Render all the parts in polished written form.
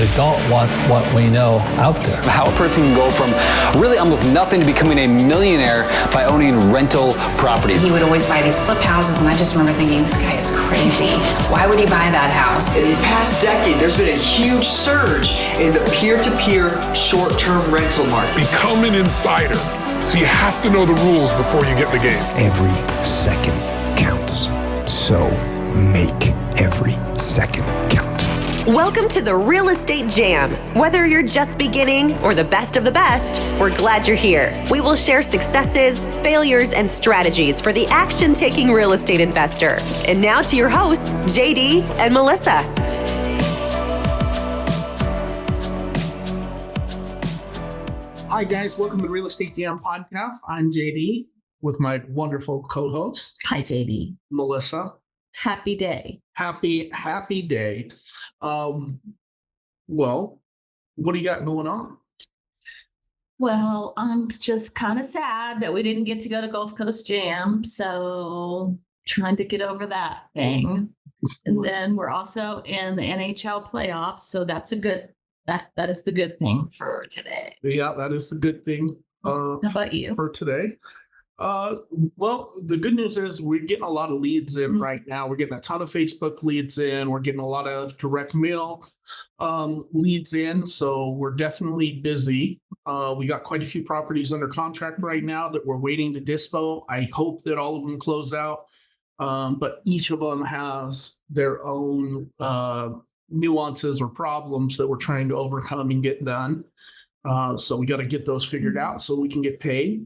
They don't want what we know out there. How a person can go from really almost nothing to becoming a millionaire by owning rental properties. He would always buy these flip houses, and I just remember thinking, this guy is crazy. Why would he buy that house? In the past decade, there's been a huge surge in the peer-to-peer short-term rental market. Become an insider. So you have to know the rules before you get the game. Every second counts. So make every second count. Welcome to the Real Estate Jam. Whether you're just beginning or the best of the best, we're glad you're here. We will share successes, failures, and strategies for the action-taking real estate investor. And now to your hosts, JD and Melissa. Hi guys, welcome to the Real Estate Jam podcast. I'm JD with my wonderful co-host. Hi, JD. Melissa. Happy day. Happy day. Well, what do you got going on? Well, I'm just kind of sad that we didn't get to go to Gulf Coast Jam. So trying to get over that thing. And then we're also in the NHL playoffs. So that's a good, that is the good thing for today. Yeah, that is the good thing. How about you? For today? Well, the good news is we're getting a lot of leads in right now. We're getting a ton of Facebook leads in. We're getting a lot of direct mail leads in. So we're definitely busy. We got quite a few properties under contract right now that we're waiting to dispo. I hope that all of them close out. But each of them has their own nuances or problems that we're trying to overcome and get done. So we got to get those figured out so we can get paid.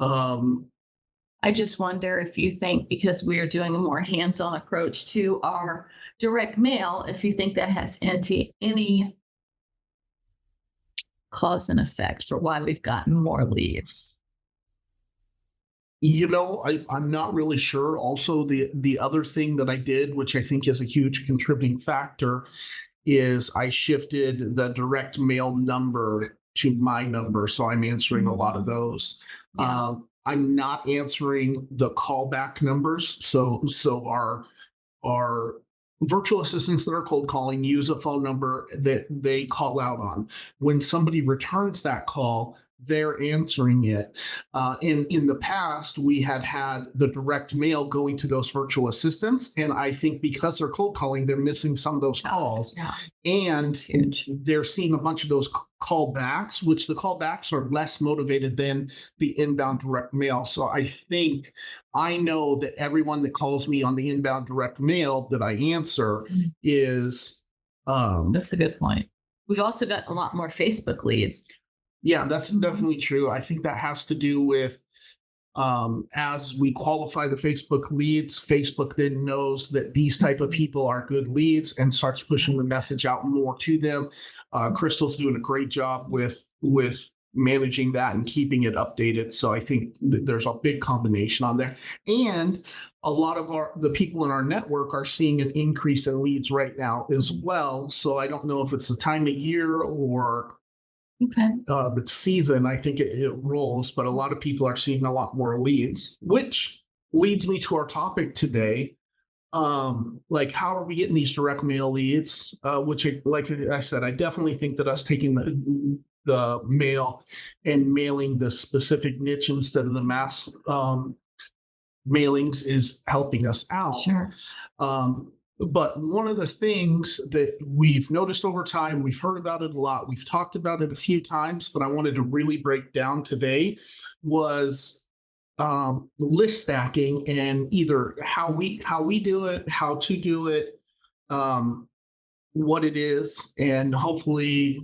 I just wonder if you think, because we are doing a more hands-on approach to our direct mail, if you think that has any cause and effect for why we've gotten more leads. You know, I'm not really sure. Also, the other thing that I did, which I think is a huge contributing factor, is I shifted the direct mail number to my number. So I'm answering a lot of those. Yeah. I'm not answering the callback numbers. So our virtual assistants that are cold calling use a phone number that they call out on. When somebody returns that call, they're answering it. And in the past, we had the direct mail going to those virtual assistants. And I think because they're cold calling, they're missing some of those calls. Yeah. And they're seeing a bunch of those callbacks, which the callbacks are less motivated than the inbound direct mail. So I know that everyone that calls me on the inbound direct mail that I answer is... That's a good point. We've also got a lot more Facebook leads. Yeah, that's definitely true. I think that has to do with as we qualify the Facebook leads, Facebook then knows that these type of people are good leads and starts pushing the message out more to them. Crystal's doing a great job with managing that and keeping it updated. So I think there's a big combination on there. And a lot of the people in our network are seeing an increase in leads right now as well. So I don't know if it's the time of year or the season. I think it rolls, but a lot of people are seeing a lot more leads, which leads me to our topic today. Like, how are we getting these direct mail leads? Which, like I said, I definitely think that us taking the mail and mailing the specific niche instead of the mass mailings is helping us out. Sure. But one of the things that we've noticed over time, we've heard about it a lot, we've talked about it a few times, but I wanted to really break down today was list stacking and either how we do it, how to do it, what it is, and hopefully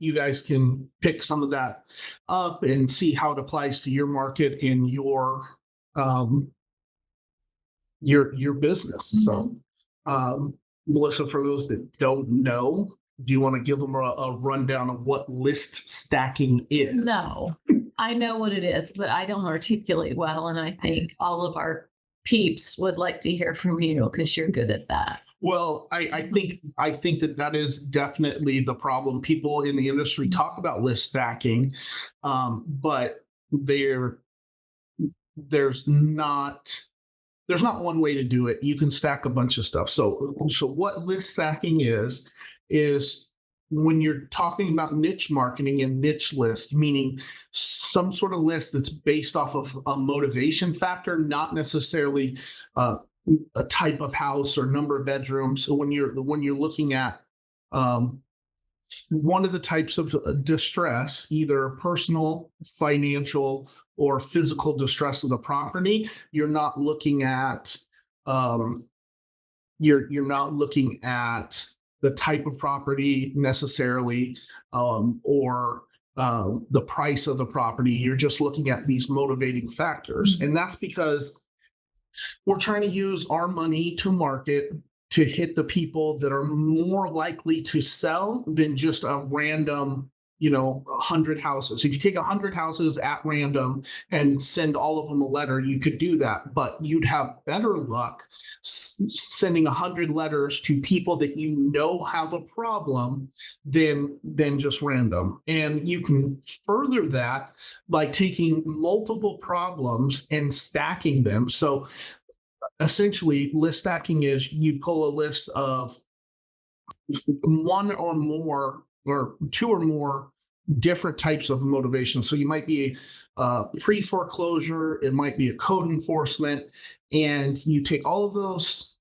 you guys can pick some of that up and see how it applies to your market and your business. So Melissa, for those that don't know, do you want to give them a rundown of what list stacking is? No, I know what it is, but I don't articulate well. And I think all of our peeps would like to hear from you because you're good at that. Well, I think that is definitely the problem. People in the industry talk about list stacking, but there's not one way to do it. You can stack a bunch of stuff. So what list stacking is when you're talking about niche marketing and niche list, meaning some sort of list that's based off of a motivation factor, not necessarily a type of house or number of bedrooms. So when you're looking at one of the types of distress, either personal, financial, or physical distress of the property, you're not looking at you're not looking at the type of property necessarily, or the price of the property. You're just looking at these motivating factors, and that's because we're trying to use our money to market to hit the people that are more likely to sell than just a random, 100 houses. If you take 100 houses at random and send all of them a letter, you could do that, but you'd have better luck sending 100 letters to people that have a problem than just random. And you can further that by taking multiple problems and stacking them. So essentially, list stacking is you pull a list of one or more or two or more different types of motivation. So you might be pre-foreclosure, it might be a code enforcement, and you take all of those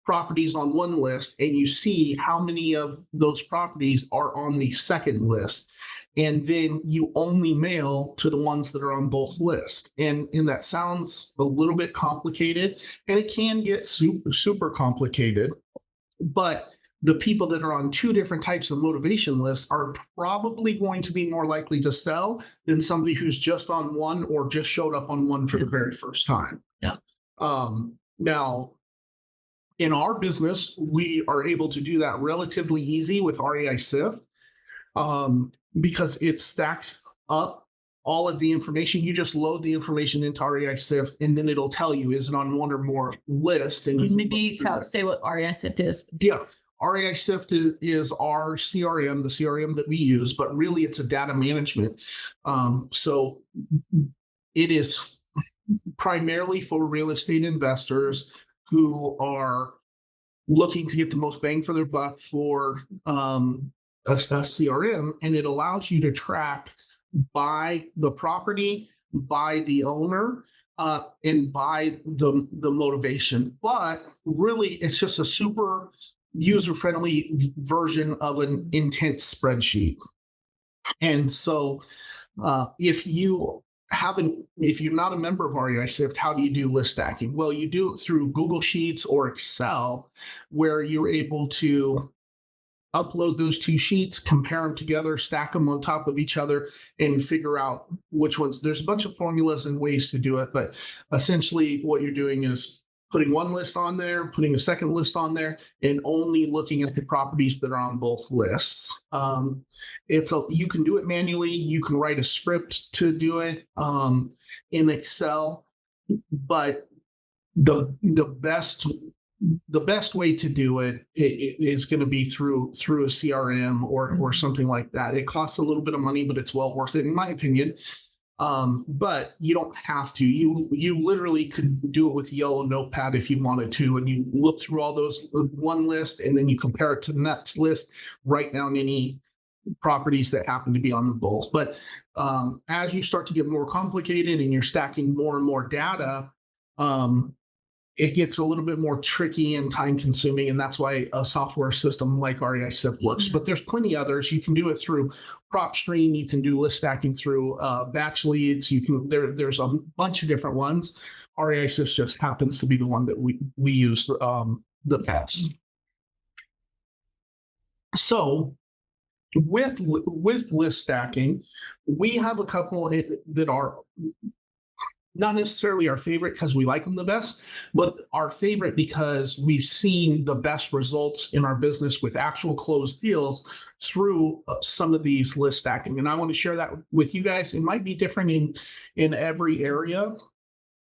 properties on one list and you see how many of those properties are on the second list. And then you only mail to the ones that are on both lists. And that sounds a little bit complicated, and it can get super, super complicated. But the people that are on two different types of motivation lists are probably going to be more likely to sell than somebody who's just on one or just showed up on one for the very first time. Yeah. Now, in our business, we are able to do that relatively easy with REISift, because it stacks up all of the information. You just load the information into REISift, and then it'll tell you, is it on one or more lists? And you Maybe say what REISift is. Yes. REISift is our CRM, the CRM that we use, but really it's a data management. So it is primarily for real estate investors who are looking to get the most bang for their buck for a CRM, and it allows you to track by the property, by the owner, and by the motivation. But really, it's just a super user-friendly version of an intent spreadsheet. And so if you're not a member of REISift, how do you do list stacking? Well, you do it through Google Sheets or Excel, where you're able to upload those two sheets, compare them together, stack them on top of each other, and figure out which ones. There's a bunch of formulas and ways to do it, but essentially what you're doing is putting one list on there, putting a second list on there, and only looking at the properties that are on both lists. You can do it manually. You can write a script to do it in Excel, but the best way to do it is going to be through a CRM or something like that. It costs a little bit of money, but it's well worth it, in my opinion. But you don't have to. You literally could do it with yellow notepad if you wanted to, and you look through all those one list, and then you compare it to the next list, write down any properties that happen to be on the both. But as you start to get more complicated and you're stacking more and more data, it gets a little bit more tricky and time consuming, and that's why a software system like REISift works. But there's plenty others. You can do it through PropStream. You can do list stacking through batch leads. There's a bunch of different ones. REISift just happens to be the one that we use the best. So with list stacking, we have a couple that are not necessarily our favorite because we like them the best, but our favorite because we've seen the best results in our business with actual closed deals through some of these list stacking. And I want to share that with you guys. It might be different in every area,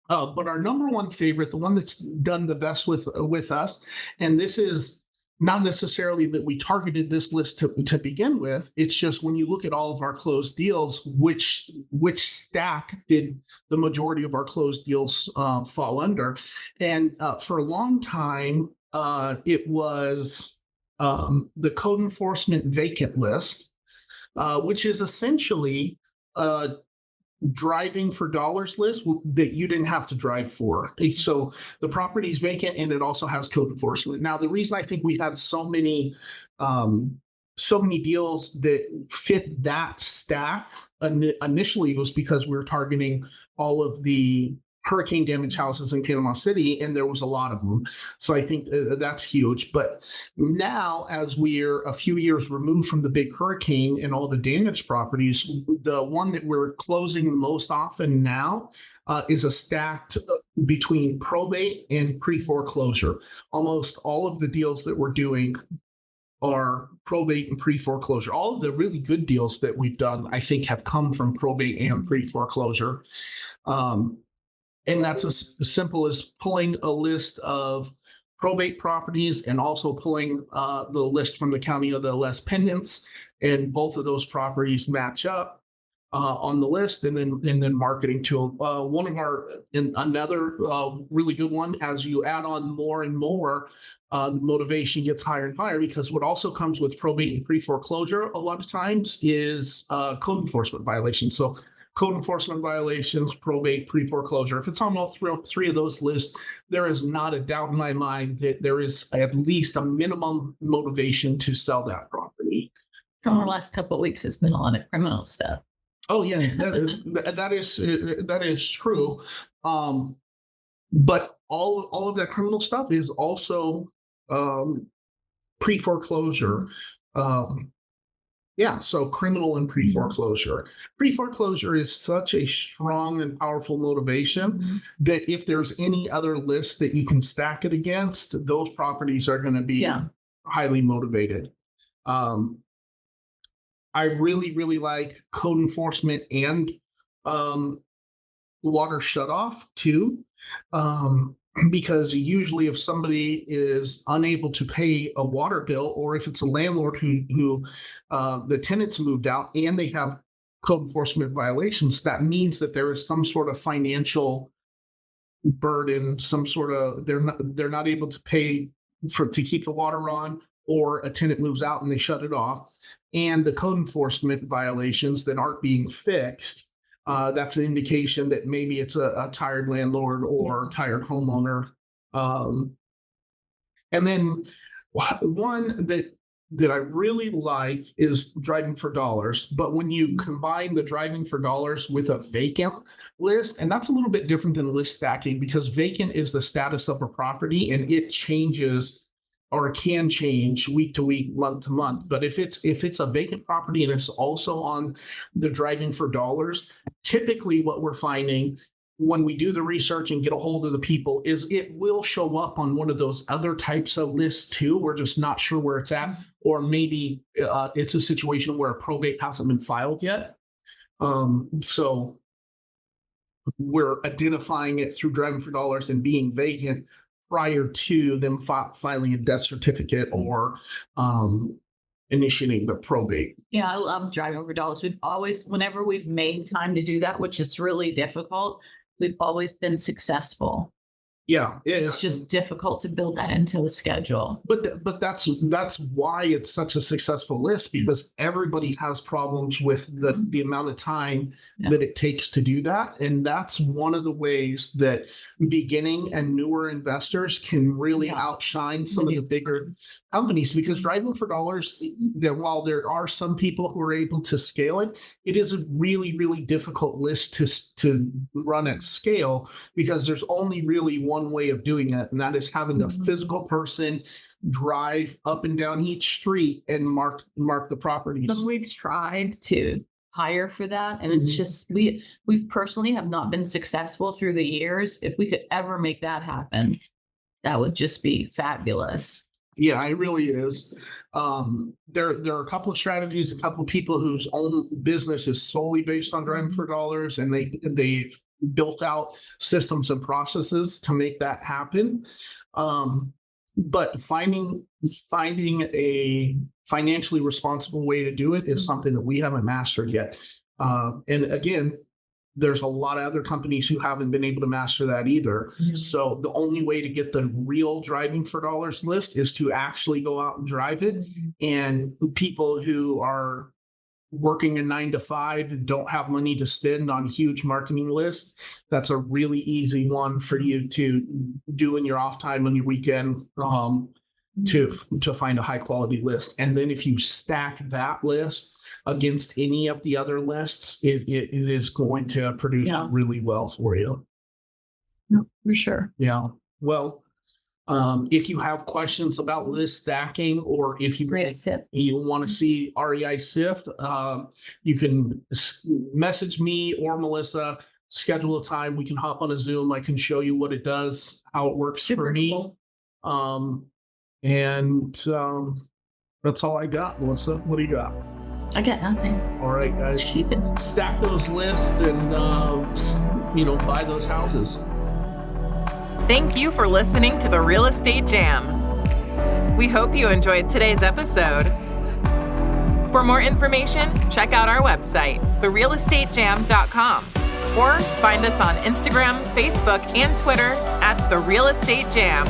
but our number one favorite, the one that's done the best with us, and this is not necessarily that we targeted this list to begin with. It's just when you look at all of our closed deals, which stack did the majority of our closed deals fall under? And for a long time, it was the code enforcement vacant list, which is essentially a driving for dollars list that you didn't have to drive for. So the property is vacant and it also has code enforcement. Now, the reason I think we had so many deals that fit that stack initially was because we were targeting all of the hurricane damaged houses in Panama City, and there was a lot of them. So I think that's huge. But now, as we're a few years removed from the big hurricane and all the damaged properties, the one that we're closing the most often now is a stacked between probate and pre-foreclosure. Almost all of the deals that we're doing are probate and pre-foreclosure. All of the really good deals that we've done, I think, have come from probate and pre-foreclosure. And that's as simple as pulling a list of probate properties and also pulling the list from the county of the less pendants. And both of those properties match up on the list, and then marketing to them. Another really good one, as you add on more and more, the motivation gets higher and higher, because what also comes with probate and pre-foreclosure a lot of times is code enforcement violations. So code enforcement violations, probate, pre-foreclosure. If it's on all three of those lists, there is not a doubt in my mind that there is at least a minimum motivation to sell that property. From the last couple of weeks, it's been a lot of criminal stuff. Oh yeah, that is true. But all of that criminal stuff is also pre-foreclosure. Yeah, so criminal and pre-foreclosure. Pre-foreclosure is such a strong and powerful motivation that if there's any other list that you can stack it against, those properties are going to be highly motivated. I really, really like code enforcement and water shutoff too. Because usually if somebody is unable to pay a water bill, or if it's a landlord who the tenants moved out and they have code enforcement violations, that means that there is some sort of financial burden, they're not able to pay to keep the water on, or a tenant moves out and they shut it off. And the code enforcement violations that aren't being fixed, that's an indication that maybe it's a tired landlord or tired homeowner. And then one that I really like is driving for dollars. But when you combine the driving for dollars with a vacant list, and that's a little bit different than list stacking, because vacant is the status of a property and it changes, or can change week to week, month to month. But if it's a vacant property and it's also on the driving for dollars, typically what we're finding when we do the research and get a hold of the people is it will show up on one of those other types of lists too. We're just not sure where it's at, or maybe it's a situation where a probate hasn't been filed yet. So we're identifying it through driving for dollars and being vacant prior to them filing a death certificate or initiating the probate. Yeah, I love driving over dollars. Whenever we've made time to do that, which is really difficult, we've always been successful. Yeah, it's just difficult to build that into the schedule. But that's why it's such a successful list, because everybody has problems with the amount of time that it takes to do that. And that's one of the ways that beginning and newer investors can really outshine some of the bigger companies, because driving for dollars, while there are some people who are able to scale it, it is a really, really difficult list to run at scale, because there's only really one way of doing it, and that is having a physical person drive up and down each street and mark the properties. But we've tried to hire for that, and it's just we personally have not been successful through the years. If we could ever make that happen, that would just be fabulous. Yeah, it really is. There are a couple of strategies, a couple of people whose own business is solely based on driving for dollars, and they've built out systems and processes to make that happen. But finding a financially responsible way to do it is something that we haven't mastered yet. And again, there's a lot of other companies who haven't been able to master that either. So the only way to get the real driving for dollars list is to actually go out and drive it. And people who are working a 9 to 5 and don't have money to spend on huge marketing lists, that's a really easy one for you to do in your off time on your weekend, to find a high quality list. And then if you stack that list against any of the other lists, it is going to produce really well for you. No, for sure. Yeah. Well, if you have questions about list stacking, or if you want to see REISift, you can message me or Melissa, schedule a time. We can hop on a Zoom. I can show you what it does, how it works for me. Cool. That's all I got, Melissa. What do you got? I got nothing. All right, guys. Stack those lists and, buy those houses. Thank you for listening to the Real Estate Jam. We hope you enjoyed today's episode. For more information, check out our website, therealestatejam.com, or find us on Instagram, Facebook, and Twitter at The Real Estate Jam.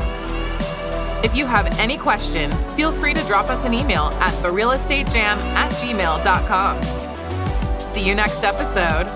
If you have any questions, feel free to drop us an email at therealestatejam@gmail.com. See you next episode.